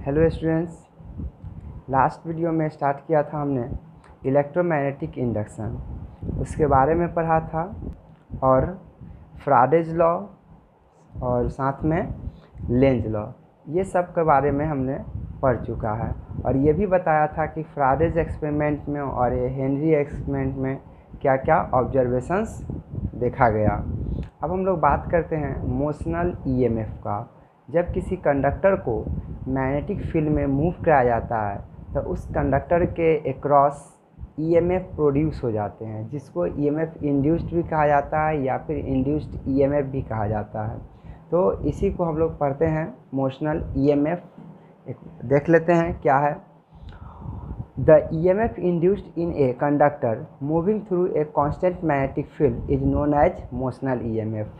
Hello students, last video में start किया था हमने इलेक्ट्रोमैग्नेटिक इंडक्शन, उसके बारे में पढ़ा था और फ्राडेज लॉ और साथ में लेंज लॉ, ये सब के बारे में हमने पढ़ चुका है। और ये भी बताया था कि फ्राडेज एक्सपेरिमेंट में और ये हेनरी एक्सपेरिमेंट में क्या क्या ऑब्जर्वेशंस देखा गया। अब हम लोग बात करते हैं मोशनल ईएमएफ का। जब किसी कंडक्टर को मैग्नेटिक फील्ड में मूव कराया जाता है तो उस कंडक्टर के अक्रॉस ईएमएफ प्रोड्यूस हो जाते हैं, जिसको ईएमएफ इंड्यूस्ड भी कहा जाता है या फिर इंड्यूस्ड ईएमएफ भी कहा जाता है। तो इसी को हम लोग पढ़ते हैं मोशनल ईएमएफ। देख लेते हैं क्या है। The EMF induced in a conductor moving through a constant magnetic field is known as motional EMF।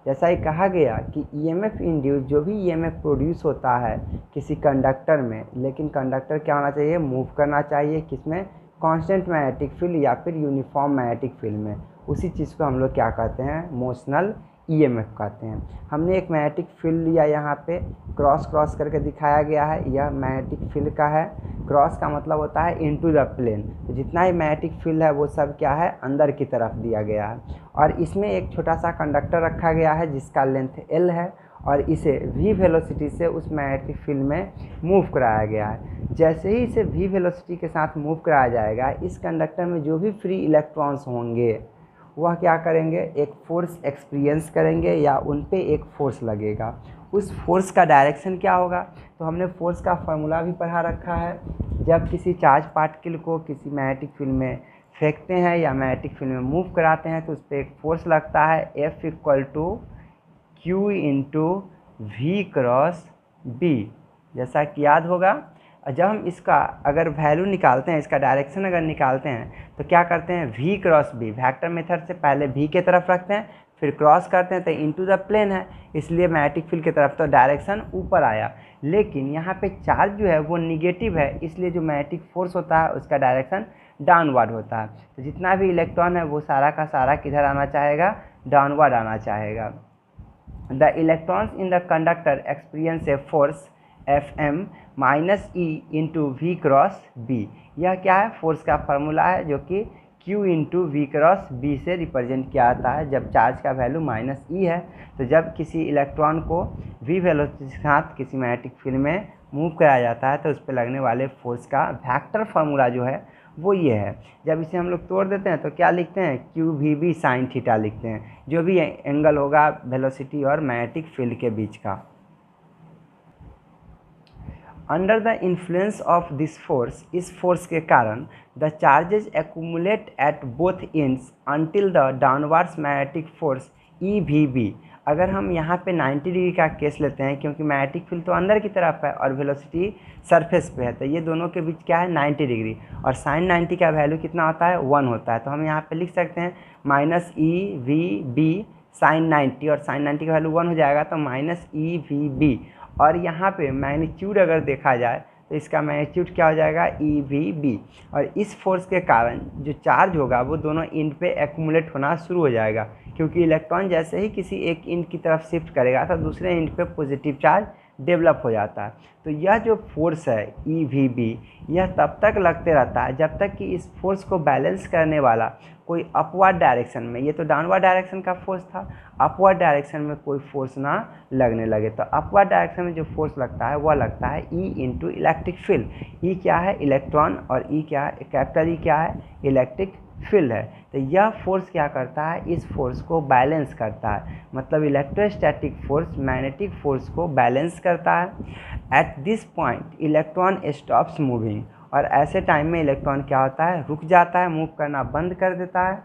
जैसा ही कहा गया कि EMF इंड्यूस जो भी EMF प्रोड्यूस होता है किसी कंडक्टर में, लेकिन कंडक्टर क्या होना चाहिए, मूव करना चाहिए किसमें, कांस्टेंट मैग्नेटिक फील्ड या फिर यूनिफॉर्म मैग्नेटिक फील्ड में। उसी चीज़ को हम लोग क्या कहते हैं, मोशनल EMF कहते हैं। हमने एक मैग्नेटिक फील्ड लिया, यहाँ पे क्रॉस करके दिखाया गया है, यह मैग्नेटिक फील्ड का है। क्रॉस का मतलब होता है इनटू द प्लेन, तो जितना ही मैग्नेटिक फील्ड है वो सब क्या है, अंदर की तरफ दिया गया है। और इसमें एक छोटा सा कंडक्टर रखा गया है जिसका लेंथ L है और इसे v वेलोसिटी से उस मैग्नेटिक फील्ड में मूव कराया गया है। जैसे ही इसे v वेलोसिटी के साथ मूव कराया जाएगा, इस कंडक्टर में जो भी फ्री इलेक्ट्रॉन्स होंगे वह क्या करेंगे, एक फोर्स एक्सपीरियंस करेंगे या उन पे एक फोर्स लगेगा। उस फोर्स का डायरेक्शन क्या होगा, तो हमने फोर्स का फार्मूला भी पढ़ा रखा है। जब किसी चार्ज पार्टिकल को किसी मैग्नेटिक फील्ड में फेंकते हैं या मैग्नेटिक फील्ड में मूव कराते हैं तो उस पर एक फोर्स लगता है F = Q × V cross B, जैसा कि याद होगा। जब हम इसका अगर वैल्यू निकालते हैं, इसका डायरेक्शन अगर निकालते हैं तो क्या करते हैं, V cross B vector method से पहले V के तरफ रखते हैं, फिर क्रॉस करते हैं तो इनटू द प्लेन है, इसलिए मैग्नेटिक फील्ड की तरफ तो डायरेक्शन ऊपर आया। लेकिन यहाँ पे चार्ज जो है वो निगेटिव है, इसलिए जो मैग्नेटिक फोर्स होता है उसका डायरेक्शन डाउनवर्ड होता है। तो जितना भी इलेक्ट्रॉन है वो सारा का सारा किधर आना चाहेगा, डाउनवर्ड आना चाहेगा। The electrons in the conductor experience a force Fm - E × V cross B। यह क्या है, फोर्स का फार्मूला है जो कि Q × V क्रॉस B से रिप्रेजेंट किया जाता है। जब चार्ज का वैल्यू -E है तो जब किसी इलेक्ट्रॉन को V वेलोसिटी के साथ किसी मैग्नेटिक फील्ड में मूव कराया जाता है तो उस पर लगने वाले फोर्स का वेक्टर फार्मूला जो है वो ये है। जब इसे हम लोग तोड़ देते हैं तो क्या लिखते हैं, QVB sin थीटा लिखते हैं, जो भी एंगल होगा वेलोसिटी और मैग्नेटिक फील्ड के बीच का। Under the influence of this force, इस फोर्स के कारण the charges accumulate at both ends until the downwards magnetic force EVB। अगर हम यहाँ पे 90 डिग्री का केस लेते हैं, क्योंकि मैग्नेटिक फील्ड तो अंदर की तरफ है और वेलोसिटी सरफेस पे है, तो ये दोनों के बीच क्या है, 90 डिग्री। और sin 90 का वैल्यू कितना होता है, 1 होता है। तो हम यहाँ पे लिख सकते हैं -EVB sin 90, और sin 90 का वैल्यू 1 हो जाएगा तो -EVB। और यहाँ पे मैग्नीट्यूड अगर देखा जाए तो इसका मैग्नीट्यूड क्या हो जाएगा, EVB। और इस फोर्स के कारण जो चार्ज होगा वो दोनों इंड पे एक्यूमुलेट होना शुरू हो जाएगा, क्योंकि इलेक्ट्रॉन जैसे ही किसी एक इंड की तरफ शिफ्ट करेगा तो दूसरे इंड पे पॉजिटिव चार्ज डेवलप हो जाता है। तो यह जो फोर्स है EVB, यह तब तक लगते रहता है जब तक कि इस फोर्स को बैलेंस करने वाला कोई अपवर्ड डायरेक्शन में, ये तो डाउनवर्ड डायरेक्शन का फोर्स था, अपवर्ड डायरेक्शन में कोई फोर्स ना लगने लगे। तो अपवर्ड डायरेक्शन में जो फोर्स लगता है वह लगता है E × इलेक्ट्रिक फील्ड। E क्या है, इलेक्ट्रॉन, और E क्या है, कैपिटल E क्या है, इलेक्ट्रिक फील्ड है। तो यह फोर्स क्या करता है, इस फोर्स को बैलेंस करता है, मतलब इलेक्ट्रोस्टैटिक फोर्स मैग्नेटिक फोर्स को बैलेंस करता है। At this point electron stops moving, और ऐसे टाइम में इलेक्ट्रॉन क्या होता है, रुक जाता है, मूव करना बंद कर देता है।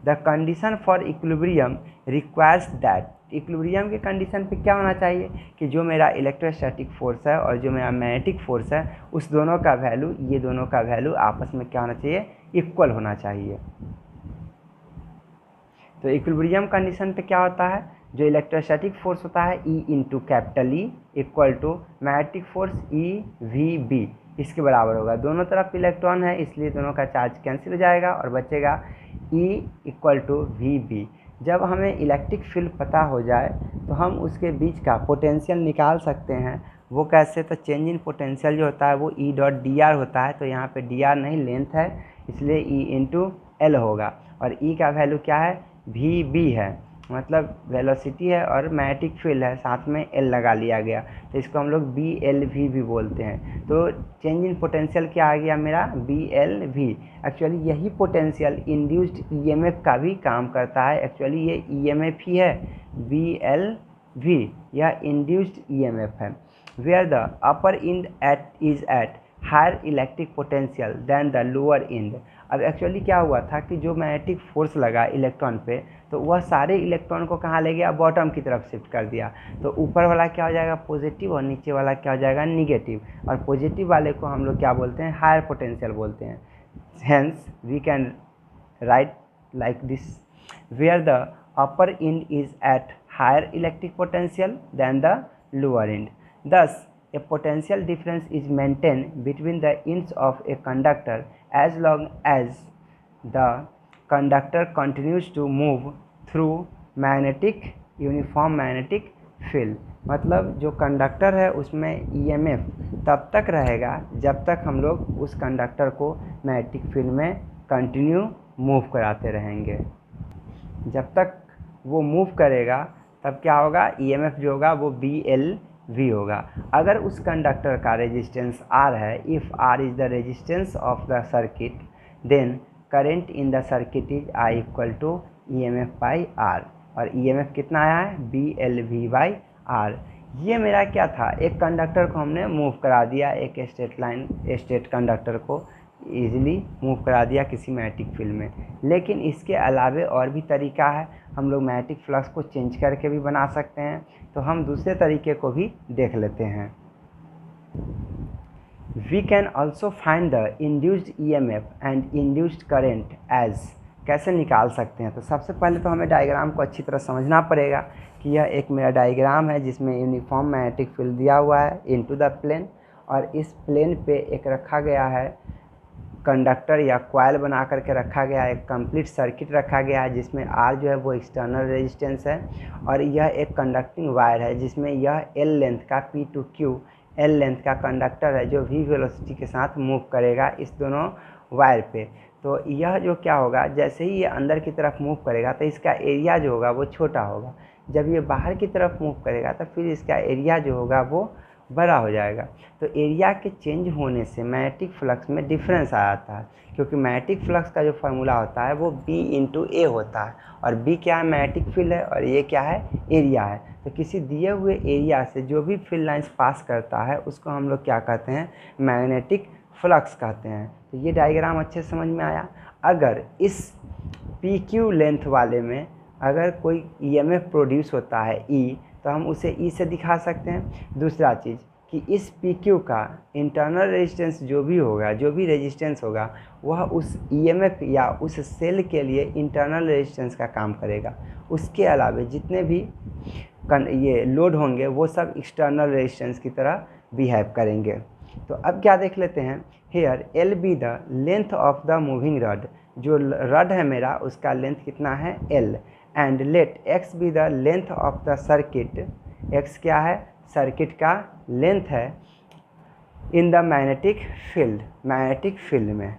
The condition for equilibrium requires that, equilibrium के कंडीशन पे क्या होना चाहिए कि जो मेरा इलेक्ट्रोस्टैटिक फोर्स है और जो मेरा मैग्नेटिक फोर्स है उस दोनों का वैल्यू, ये दोनों का वैल्यू आपस में क्या होना चाहिए, इक्वल होना चाहिए। तो इक्विलिब्रियम कंडीशन पे क्या होता है, जो इलेक्ट्रोस्टैटिक फोर्स होता है E × capital E = magnetic force EVB, इसके बराबर होगा। दोनों तरफ इलेक्ट्रॉन है इसलिए दोनों का चार्ज कैंसिल हो जाएगा और बचेगा E = VB। जब हमें इलेक्ट्रिक फील्ड पता हो जाए तो हम उसके बीच का पोटेंशियल निकाल सकते हैं वो कैसे, तो चेंज इन पोटेंशियल जो होता है वो ई डॉट डी आर होता है, तो यहाँ पे डी आर नहीं लेंथ है इसलिए ई इंटू एल होगा, और ई का वैल्यू क्या है, वी बी है, मतलब वेलोसिटी है और मैग्नेटिक फील्ड है, साथ में एल लगा लिया गया, तो इसको हम लोग बी एल वी भी बोलते हैं। तो चेंज इन पोटेंशियल क्या आ गया मेरा, बी एल वी। एक्चुअली यही पोटेंशियल इंड्यूस्ड ईएमएफ का भी काम करता है, एक्चुअली ये ईएमएफ ही है, बी एल वी, यह इंड्यूस्ड ईएमएफ है। Where the upper end is at higher electric potential than the lower end. अब एक्चुअली क्या हुआ था कि जो मैग्नेटिक फोर्स लगा इलेक्ट्रॉन पे, तो वह सारे इलेक्ट्रॉन को कहाँ ले गया, बॉटम की तरफ शिफ्ट कर दिया, तो ऊपर वाला क्या हो जाएगा, पॉजिटिव, और नीचे वाला क्या हो जाएगा, निगेटिव, और पॉजिटिव वाले को हम लोग क्या बोलते हैं, हायर पोटेंशियल बोलते हैं। Hence we can write like this, where the upper end is at higher electric potential than the lower end. Thus, a potential difference is maintained between the ends of a conductor as long as the conductor continues to move through uniform magnetic field। मतलब जो conductor है उसमें EMF तब तक रहेगा जब तक हम लोग उस कंडक्टर को मैग्नेटिक फील्ड में कंटिन्यू मूव कराते रहेंगे। जब तक वो मूव करेगा तब क्या होगा, ईएमएफ जो होगा वो बी एल वी होगा। अगर उस कंडक्टर का रेजिस्टेंस आर है, if R is the resistance of the circuit, then current in the circuit is I equal to E M F by R, और ई एम एफ कितना आया है, B L V by R. ये मेरा क्या था, एक कंडक्टर को हमने मूव करा दिया, एक स्ट्रेट कंडक्टर को ईजिली मूव करा दिया किसी मैग्नेटिक फील्ड में। लेकिन इसके अलावे और भी तरीका है, हम लोग मैग्नेटिक फ्लक्स को चेंज करके भी बना सकते हैं, तो हम दूसरे तरीके को भी देख लेते हैं। We can also find the induced EMF and induced current as, कैसे निकाल सकते हैं, तो सबसे पहले तो हमें डायग्राम को अच्छी तरह समझना पड़ेगा कि यह एक मेरा डायग्राम है जिसमें यूनिफॉर्म मैग्नेटिक फील्ड दिया हुआ है इनटू द प्लेन, और इस प्लेन पे एक रखा गया है कंडक्टर या कॉइल बना करके रखा गया है, एक कंप्लीट सर्किट रखा गया है जिसमें आर जो है वो एक्सटर्नल रेजिस्टेंस है, और यह एक कंडक्टिंग वायर है जिसमें यह एल लेंथ का P to Q L length का कंडक्टर है जो वी वेलोसिटी के साथ मूव करेगा इस दोनों वायर पे। तो यह जो क्या होगा, जैसे ही ये अंदर की तरफ मूव करेगा तो इसका एरिया जो होगा वो छोटा होगा, जब ये बाहर की तरफ मूव करेगा तो फिर इसका एरिया जो होगा वो बड़ा हो जाएगा। तो एरिया के चेंज होने से मैग्नेटिक फ्लक्स में डिफरेंस आ जाता है, क्योंकि मैग्नेटिक फ्लक्स का जो फार्मूला होता है वो B इंटू ए होता है, और B क्या है, मैग्नेटिक फील्ड है, और ये क्या है, एरिया है। तो किसी दिए हुए एरिया से जो भी फील्ड लाइंस पास करता है उसको हम लोग क्या कहते हैं, मैग्नेटिक फ्लक्स कहते हैं। तो ये डायग्राम अच्छे समझ में आया। अगर इस PQ लेंथ वाले में अगर कोई EMF प्रोड्यूस होता है E, तो हम उसे E से दिखा सकते हैं। दूसरा चीज़ कि इस PQ का इंटरनल रेजिस्टेंस जो भी होगा, जो भी रेजिस्टेंस होगा, वह उस EMF या उस सेल के लिए इंटरनल रेजिस्टेंस का काम करेगा। उसके अलावा जितने भी ये लोड होंगे वो सब एक्सटर्नल रेजिस्टेंस की तरह बिहेव करेंगे। तो अब क्या देख लेते हैं, here L be the length of the moving rod, जो रड है मेरा उसका लेंथ कितना है, L, and let X be the length of the circuit, X क्या है, सर्किट का लेंथ है, in the magnetic field, magnetic field में,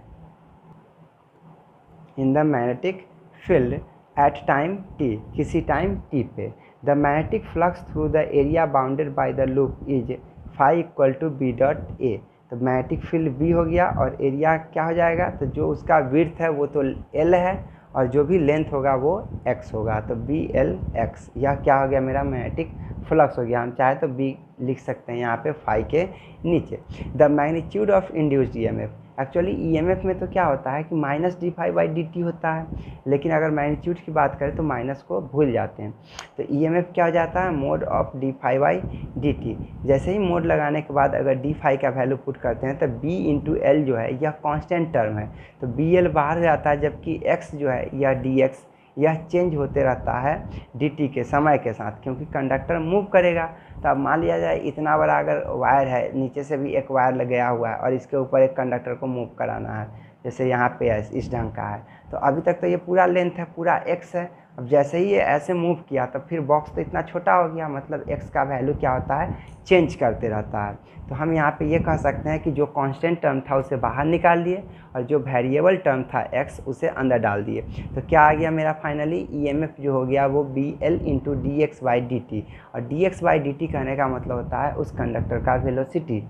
in the magnetic field at time T, किसी टाइम टी पे, the magnetic flux through the area bounded by the loop is phi equal to be dot A. तो magnetic field B हो गया और area क्या हो जाएगा, तो जो उसका विड्थ है वो तो एल है और जो भी लेंथ होगा वो एक्स होगा, तो बी एल एक्स, यह क्या हो गया मेरा मैग्नेटिक फ्लक्स हो गया। हम चाहे तो बी लिख सकते हैं यहाँ पे फाई के नीचे। The magnitude of induced EMF, actually EMF में तो क्या होता है कि minus D phi by D T होता है, लेकिन अगर मैग्नीट्यूड की बात करें तो माइनस को भूल जाते हैं। तो ईएमएफ क्या हो जाता है, mod of D phi by D T. जैसे ही मोड लगाने के बाद अगर डी फाई का वैल्यू पुट करते हैं तो बी इंटू एल जो है यह कांस्टेंट टर्म है, तो बी एल बाहर हो जाता है, जबकि एक्स जो है यह डी एक्स यह चेंज होते रहता है डी टी के समय के साथ, क्योंकि कंडक्टर मूव करेगा। तो अब मान लिया जाए इतना बड़ा अगर वायर है, नीचे से भी एक वायर लग गया हुआ है और इसके ऊपर एक कंडक्टर को मूव कराना है, जैसे यहाँ पे है इस ढंग का है, तो अभी तक तो ये पूरा लेंथ है, पूरा एक्स है, अब जैसे ही ये ऐसे मूव किया तब फिर बॉक्स तो इतना छोटा हो गया, मतलब x का वैल्यू क्या होता है, चेंज करते रहता है। तो हम यहाँ पे ये कह सकते हैं कि जो कांस्टेंट टर्म था उसे बाहर निकाल दिए और जो वेरिएबल टर्म था x उसे अंदर डाल दिए। तो क्या आ गया मेरा फाइनली EMF जो हो गया वो BL इंटू dx/dt, और dx/dt कहने का मतलब होता है उस कंडक्टर का velocity.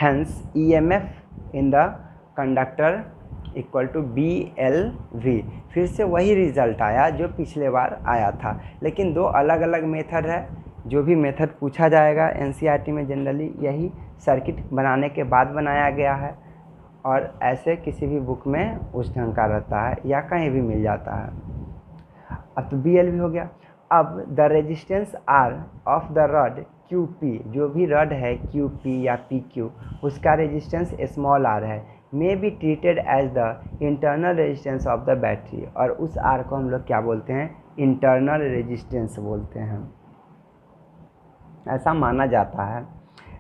Hence EMF in the conductor equal to BLV। फिर से वही रिजल्ट आया जो पिछले बार आया था, लेकिन दो अलग अलग मेथड है। जो भी मेथड पूछा जाएगा NCERT में जनरली यही सर्किट बनाने के बाद बनाया गया है, और ऐसे किसी भी बुक में उस ढंग का रहता है या कहीं भी मिल जाता है। अब तो BLV हो गया। अब the resistance R of the rod QP, जो भी रड है QP या PQ, उसका रेजिस्टेंस स्मॉल r है, may be treated as the internal resistance of the battery, और उस R को हम लोग क्या बोलते हैं, इंटरनल रेजिस्टेंस बोलते हैं, ऐसा माना जाता है।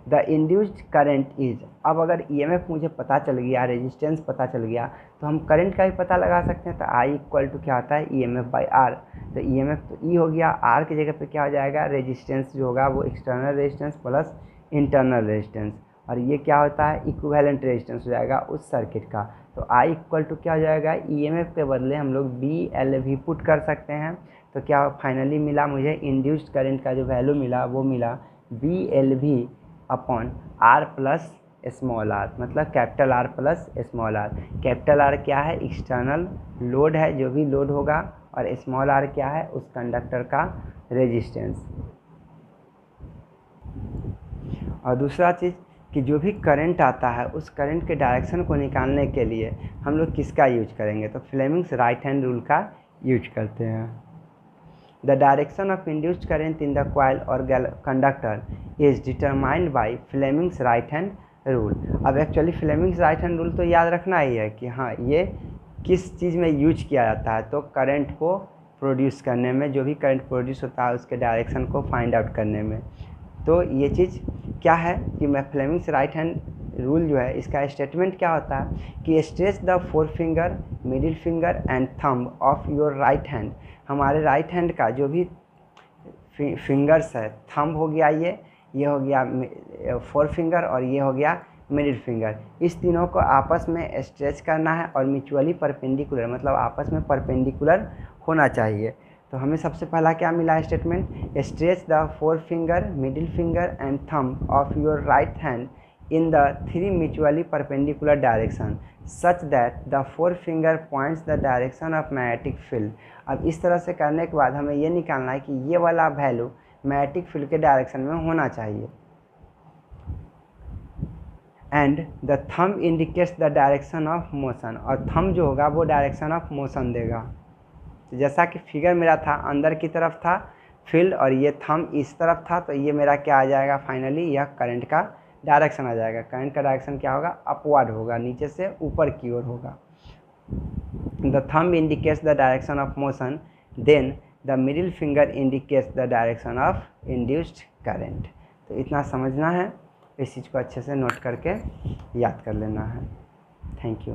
द इंड्यूस्ड करंट इज, अब अगर EMF मुझे पता चल गया, रेजिस्टेंस पता चल गया, तो हम करंट का भी पता लगा सकते हैं। तो I इक्वल टू क्या होता है, EMF/R। तो EMF तो E हो गया, R की जगह पे क्या हो जाएगा, रेजिस्टेंस जो होगा वो external resistance plus internal resistance, और ये क्या होता है, इक्विवेलेंट रेजिस्टेंस हो जाएगा उस सर्किट का। तो I इक्वल टू क्या हो जाएगा, EMF के बदले हम लोग BLV पुट कर सकते हैं। तो क्या फाइनली मिला मुझे, इंड्यूस्ड करंट का जो वैल्यू मिला वो मिला BLV upon R plus small r, मतलब capital R plus small r। Capital R क्या है, एक्सटर्नल लोड है, जो भी लोड होगा, और स्मॉल r क्या है, उस कंडक्टर का रेजिस्टेंस। और दूसरा चीज़ कि जो भी करंट आता है उस करंट के डायरेक्शन को निकालने के लिए हम लोग किसका यूज करेंगे, तो फ्लेमिंग्स राइट हैंड रूल का यूज करते हैं। The direction of induced current in the coil और conductor is determined by Fleming's right hand rule. अब actually Fleming's right hand rule तो याद रखना ही है कि हाँ ये किस चीज़ में यूज किया जाता है, तो करंट को प्रोड्यूस करने में, जो भी करंट प्रोड्यूस होता है उसके डायरेक्शन को फाइंड आउट करने में। तो ये चीज़ क्या है कि मैं फ्लेमिंग्स राइट हैंड रूल जो है इसका स्टेटमेंट क्या होता है कि stretch the four finger, middle finger and thumb of your right hand. हमारे राइट हैंड का जो भी फिंगर्स है, थंब हो गया, ये हो गया फोर फिंगर, और ये हो गया मिडिल फिंगर, इस तीनों को आपस में स्ट्रेच करना है और म्यूचुअली परपेंडिकुलर, मतलब आपस में परपेंडिकुलर होना चाहिए। तो हमें सबसे पहला क्या मिला statement, stretch the four finger, middle finger and thumb of your right hand in the three mutually perpendicular direction such that the forefinger points the direction of magnetic field। अब इस तरह से करने के बाद हमें ये निकालना है कि ये वाला वैल्यू मैग्नेटिक फील्ड के डायरेक्शन में होना चाहिए। And the thumb indicates the direction of motion, और थंब जो होगा वो डायरेक्शन ऑफ मोशन देगा। तो जैसा कि फिगर मेरा था, अंदर की तरफ था फील्ड और ये थंब इस तरफ था, तो ये मेरा क्या आ जाएगा फाइनली, यह करंट का डायरेक्शन आ जाएगा। करंट का डायरेक्शन क्या होगा, अपवर्ड होगा, नीचे से ऊपर की ओर होगा। The thumb indicates the direction of motion, then the middle finger indicates the direction of induced current. तो इतना समझना है, इस चीज़ को अच्छे से नोट करके याद कर लेना है। Thank you.